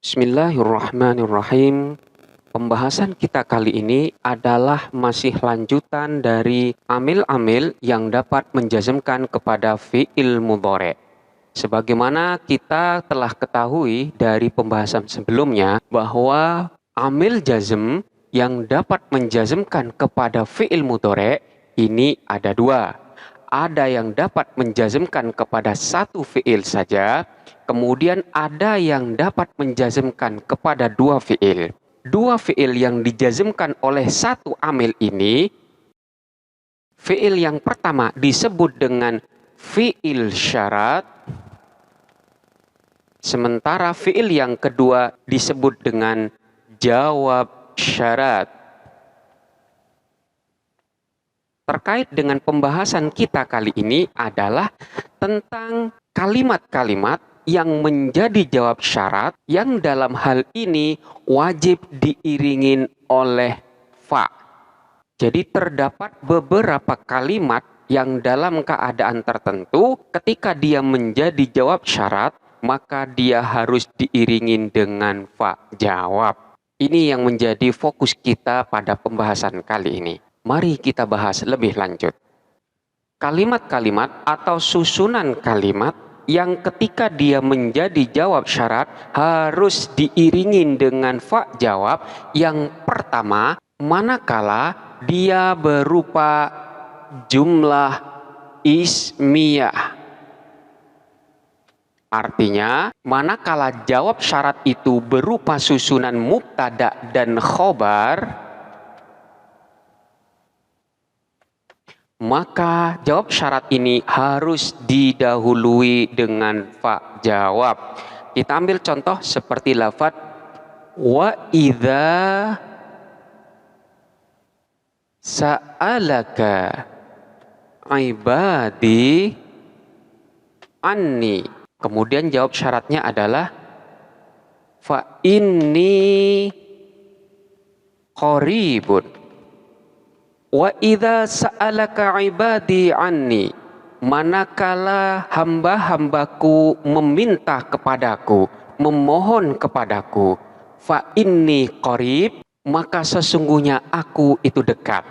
Bismillahirrahmanirrahim. Pembahasan kita kali ini adalah masih lanjutan dari amil-amil yang dapat menjazmkan kepada fi'il mudhari'. Sebagaimana kita telah ketahui dari pembahasan sebelumnya bahwa amil jazm yang dapat menjazmkan kepada fi'il mudhari' ini ada dua. Ada yang dapat menjazmkan kepada satu fi'il saja, kemudian ada yang dapat menjazmkan kepada dua fi'il. Dua fi'il yang dijazmkan oleh satu amil ini, fi'il yang pertama disebut dengan fi'il syarat, sementara fi'il yang kedua disebut dengan jawab syarat. Terkait dengan pembahasan kita kali ini adalah tentang kalimat-kalimat yang menjadi jawab syarat yang dalam hal ini wajib diiringin oleh fa. Jadi terdapat beberapa kalimat yang dalam keadaan tertentu ketika dia menjadi jawab syarat maka dia harus diiringin dengan fa jawab. Ini yang menjadi fokus kita pada pembahasan kali ini. Mari kita bahas lebih lanjut. Kalimat-kalimat atau susunan kalimat yang ketika dia menjadi jawab syarat harus diiringin dengan fa jawab. Yang pertama, manakala dia berupa jumlah ismiyah. Artinya, manakala jawab syarat itu berupa susunan mubtada dan khobar, maka jawab syarat ini harus didahului dengan fa jawab. Kita ambil contoh seperti lafadz wa idza sa'alaka ibadi anni. Kemudian jawab syaratnya adalah fa inni qaribun. Wa idza sa'alaka ibadi anni, manakala hamba-hambaku meminta kepadaku, memohon kepadaku, fa inni qarib, maka sesungguhnya aku itu dekat.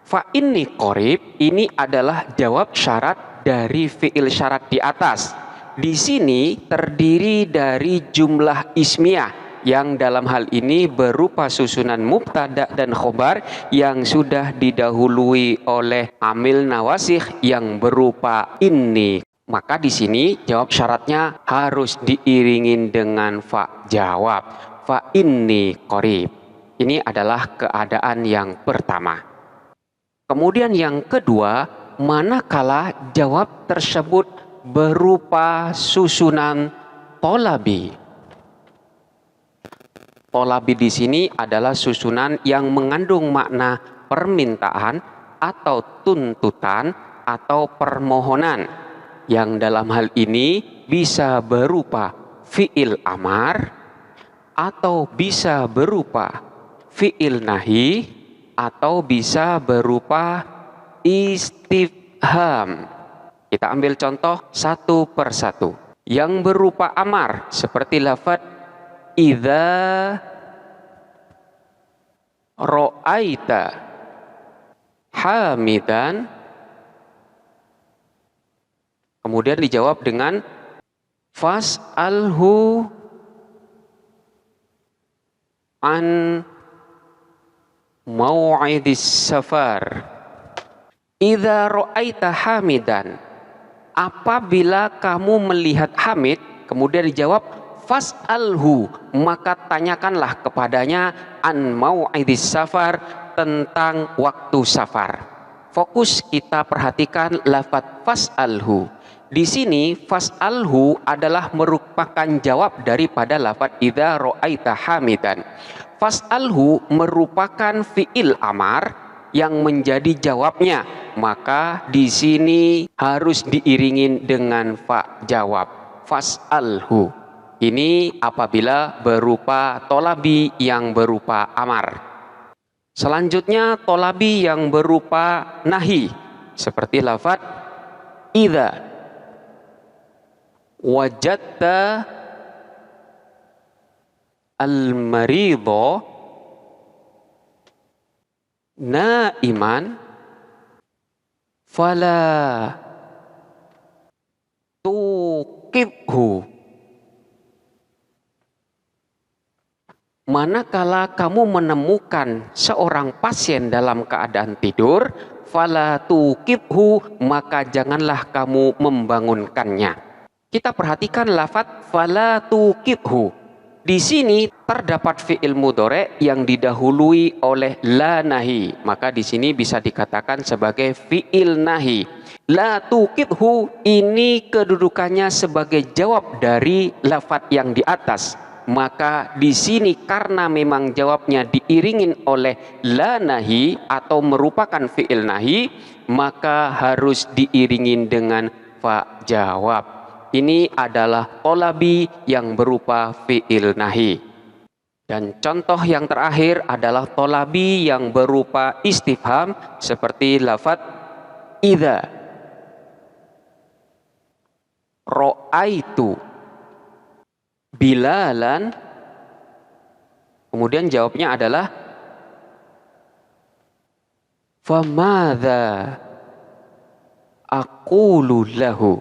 Fa inni qarib ini adalah jawab syarat dari fi'il syarat di atas. Di sini terdiri dari jumlah ismiyah yang dalam hal ini berupa susunan mubtada dan khobar yang sudah didahului oleh amil nawasikh yang berupa inni. Maka di sini jawab syaratnya harus diiringin dengan fa jawab. Fa inni qarib. Ini adalah keadaan yang pertama. Kemudian yang kedua, manakala jawab tersebut berupa susunan tolabi. Tolabi di sini adalah susunan yang mengandung makna permintaan atau tuntutan atau permohonan, yang dalam hal ini bisa berupa fi'il amar atau bisa berupa fi'il nahi atau bisa berupa istifham. Kita ambil contoh satu persatu. Yang berupa amar seperti lafadz idza ra'aita hamidan, kemudian dijawab dengan fas'alhu an mau'idis safar. Idza ra'aita hamidan, apabila kamu melihat Hamid, kemudian dijawab fas'alhu, maka tanyakanlah kepadanya an mau'idis safar, tentang waktu safar. Fokus kita perhatikan lafadz fas'alhu. Di sini fas'alhu adalah merupakan jawab daripada lafadz idza ra'aita hamidan. Fas'alhu merupakan fi'il amar yang menjadi jawabnya, maka di sini harus diiringin dengan fa jawab. Fas'alhu. Ini apabila berupa tolabi yang berupa amar. Selanjutnya tolabi yang berupa nahi seperti lafadz idza wajadta al-maridho naiman fala tuqibhu. Manakala kamu menemukan seorang pasien dalam keadaan tidur, fala tuqibhu, maka janganlah kamu membangunkannya. Kita perhatikan lafadz fala tuqibhu. Di sini terdapat fi'il mudhari yang didahului oleh la nahi, maka di sini bisa dikatakan sebagai fi'il nahi. La tuqibhu ini kedudukannya sebagai jawab dari lafadz yang di atas. Maka di sini karena memang jawabnya diiringin oleh la nahi atau merupakan fi'il nahi, maka harus diiringin dengan fa jawab. Ini adalah tolabi yang berupa fi'il nahi. Dan contoh yang terakhir adalah tolabi yang berupa istifham seperti lafadz idza ra'aitu Bilalan, kemudian jawabnya adalah famadza aqulu lahu.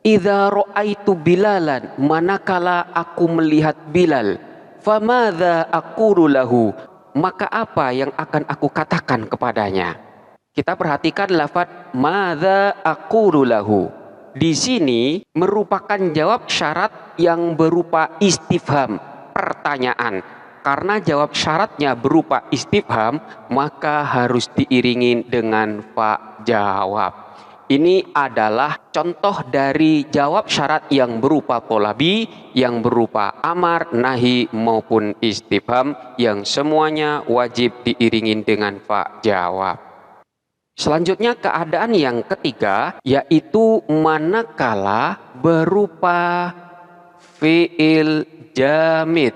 Idza ra'aitu Bilalan, manakala aku melihat Bilal, famadza aqulu lahu, maka apa yang akan aku katakan kepadanya? Kita perhatikan lafadz madza aqulu lahu. Di sini merupakan jawab syarat yang berupa istifham, pertanyaan. Karena jawab syaratnya berupa istifham, maka harus diiringi dengan fa jawab. Ini adalah contoh dari jawab syarat yang berupa tolabi, yang berupa amar, nahi maupun istifham, yang semuanya wajib diiringi dengan fa jawab. Selanjutnya keadaan yang ketiga, yaitu manakala berupa fi'il jamid.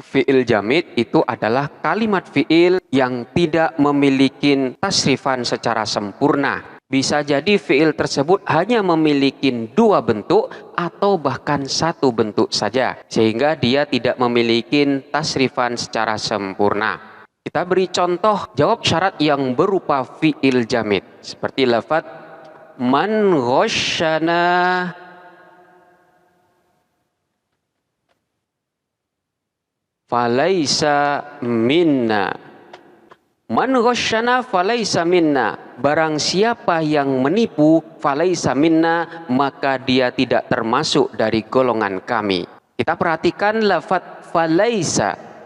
Fi'il jamid itu adalah kalimat fi'il yang tidak memiliki tasrifan secara sempurna. Bisa jadi fi'il tersebut hanya memiliki dua bentuk atau bahkan satu bentuk saja, sehingga dia tidak memiliki tasrifan secara sempurna. Kita beri contoh jawab syarat yang berupa fi'il jamid seperti lafadz man ghasyana falaisa minna. Man ghasyana falaisa minna, barang siapa yang menipu falaisa minna, maka dia tidak termasuk dari golongan kami. Kita perhatikan lafadz falaisa.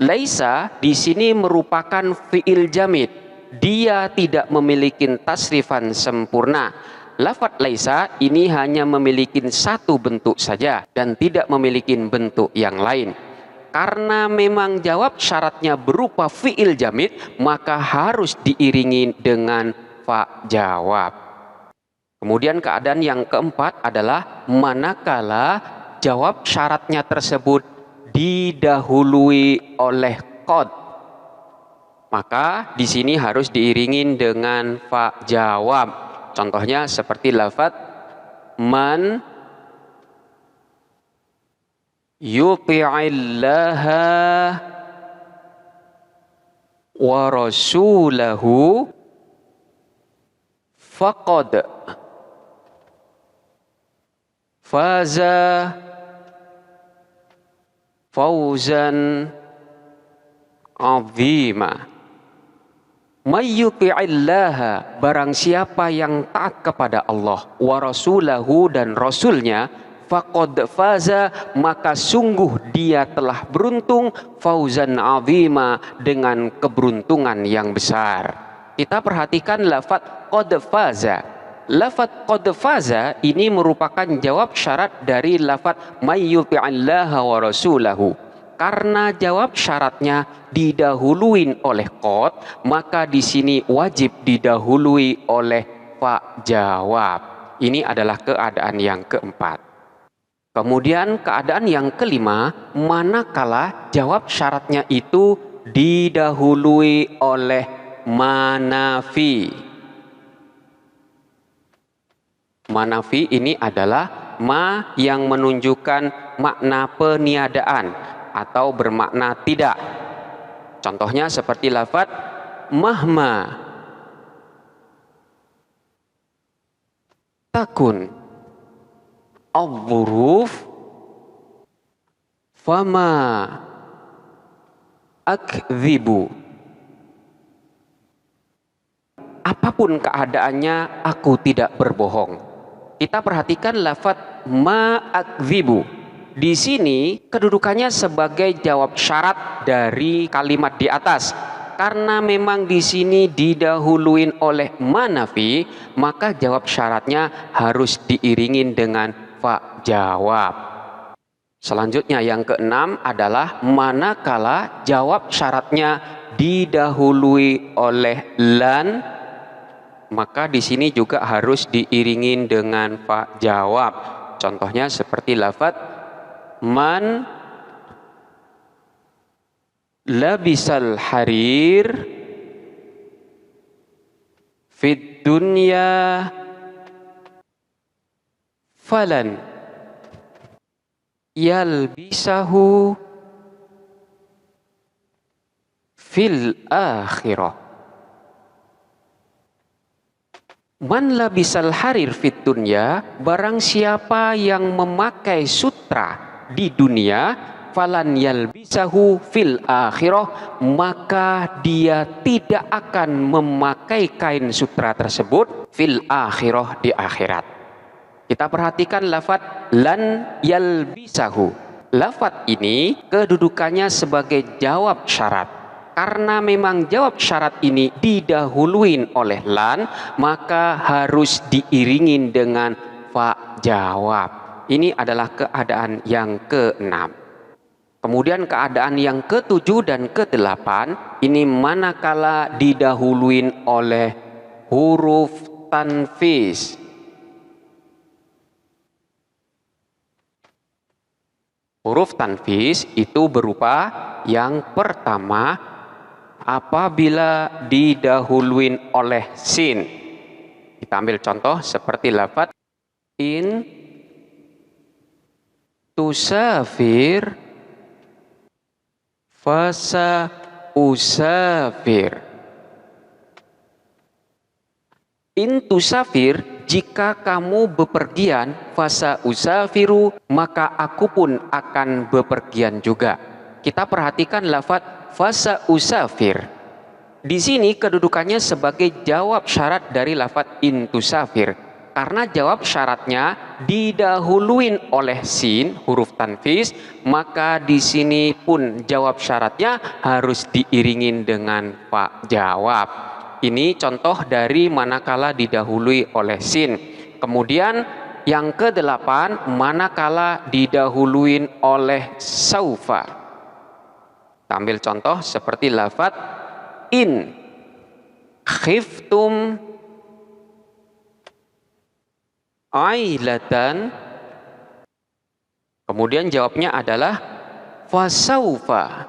Laisa di sini merupakan fi'il jamid. Dia tidak memiliki tasrifan sempurna. Lafadz laisa ini hanya memiliki satu bentuk saja dan tidak memiliki bentuk yang lain. Karena memang jawab syaratnya berupa fi'il jamid, maka harus diiringi dengan fa jawab. Kemudian keadaan yang keempat adalah manakala jawab syaratnya tersebut didahului oleh qad, maka di sini harus diiringin dengan fa jawab. Contohnya seperti lafadz man yuti'illaha wa rasulahu faqad faza fauzan azima. Mayyuti'illaha, barang siapa yang taat kepada Allah, wa rasulahu, dan rasulnya, faqad faza, maka sungguh dia telah beruntung, fauzan azima, dengan keberuntungan yang besar. Kita perhatikan lafadz qad faza. Lafadz qad faza ini merupakan jawab syarat dari lafadz mayyuti'illaha wa rasulahu. Karena jawab syaratnya didahului oleh qad, maka di sini wajib didahului oleh fa jawab. Ini adalah keadaan yang keempat. Kemudian keadaan yang kelima, manakala jawab syaratnya itu didahului oleh manafi. Manafi ini adalah ma yang menunjukkan makna peniadaan atau bermakna tidak. Contohnya seperti lafaz mahma takun al-dhuruf fama akdzibu. Apapun keadaannya, aku tidak berbohong. Kita perhatikan lafaz ma akdzibu. Di sini kedudukannya sebagai jawab syarat dari kalimat di atas. Karena memang di sini didahuluin oleh manafi, maka jawab syaratnya harus diiringin dengan fa jawab. Selanjutnya yang keenam adalah manakala jawab syaratnya didahului oleh lan, maka di sini juga harus diiringin dengan fa jawab. Contohnya seperti lafaz man labisal harir fid dunya falan yalbisahu fil akhirah. Man labisal harir fid dunya, barang siapa yang memakai sutra di dunia, falan yalbisahu fil akhirah, maka dia tidak akan memakai kain sutra tersebut fil akhirah, di akhirat. Kita perhatikan lafaz lan yalbisahu. Lafaz ini kedudukannya sebagai jawab syarat. Karena memang jawab syarat ini didahuluin oleh lan, maka harus diiringin dengan fa jawab. Ini adalah keadaan yang keenam. Kemudian keadaan yang ketujuh dan kedelapan, ini manakala didahuluin oleh huruf tanfis. Huruf tanfis itu berupa yang pertama apabila didahuluin oleh sin. Kita ambil contoh seperti lafaz in tusafir fasa usafir. In tusafir, jika kamu bepergian, fasa usafiru, maka aku pun akan bepergian juga. Kita perhatikan lafaz fasa usafir. Di sini kedudukannya sebagai jawab syarat dari lafaz in tusafir. Karena jawab syaratnya didahuluin oleh sin, huruf tanfis, maka di sini pun jawab syaratnya harus diiringin dengan fa jawab. Ini contoh dari manakala didahului oleh sin. Kemudian yang kedelapan, manakala didahuluin oleh saufa. Ambil contoh seperti lafaz in khiftum ailatan. Kemudian jawabnya adalah fasaufa.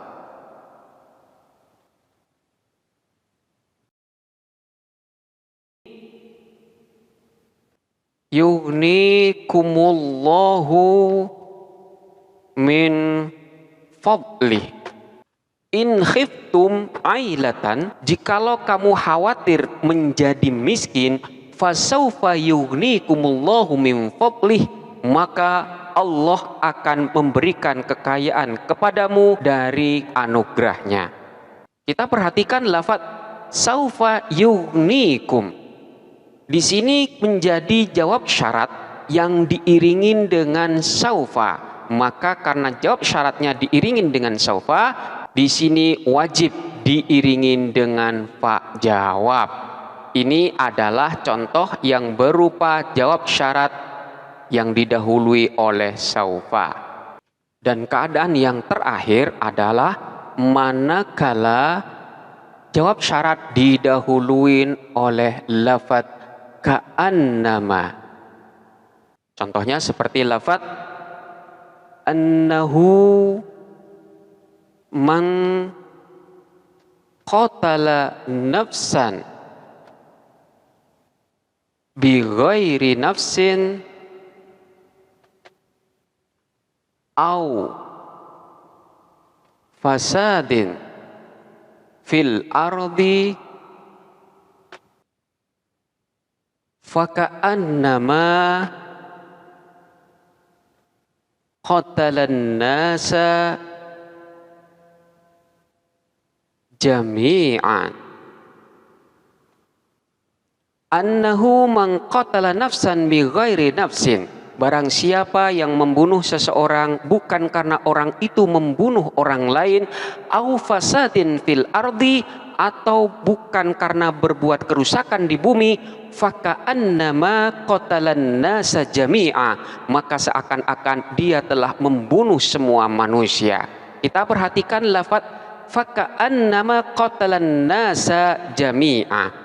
Yughnikumullahu min fadlih. In khiftum ailatan, jikalau kamu khawatir menjadi miskin, fasaufa yughnikumullahu min fadlih, maka Allah akan memberikan kekayaan kepadamu dari anugerahnya. Kita perhatikan lafaz saufa yughnikum. Di sini menjadi jawab syarat yang diiringin dengan saufa. Maka karena jawab syaratnya diiringin dengan saufa, di sini wajib diiringin dengan fa jawab. Ini adalah contoh yang berupa jawab syarat yang didahului oleh saufa. Dan keadaan yang terakhir adalah manakala jawab syarat didahuluin oleh lafaz ka'annama. Contohnya seperti lafaz annahu man qatala nafsan bi ghairi nafsin au fasadin fil ardi faka'annama qatalan nasa jami'an. Annahu man qatala nafsan bi ghairi nafsin, barang siapa yang membunuh seseorang bukan karena orang itu membunuh orang lain, au fasadin fil ardi, atau bukan karena berbuat kerusakan di bumi, faka'annama qatalan nasa jami'a, maka seakan-akan dia telah membunuh semua manusia. Kita perhatikan lafaz faka'annama qatalan nasa jami'a.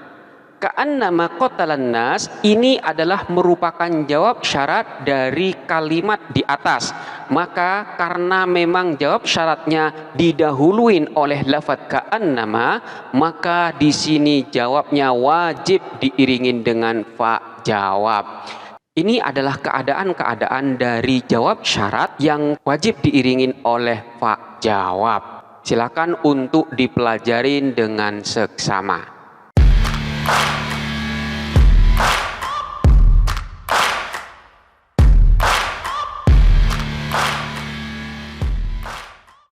Ka'annama qatalan nas ini adalah merupakan jawab syarat dari kalimat di atas. Maka karena memang jawab syaratnya didahuluin oleh lafaz ka'annama, maka di sini jawabnya wajib diiringin dengan fa jawab. Ini adalah keadaan-keadaan dari jawab syarat yang wajib diiringin oleh fa jawab. Silakan untuk dipelajarin dengan seksama.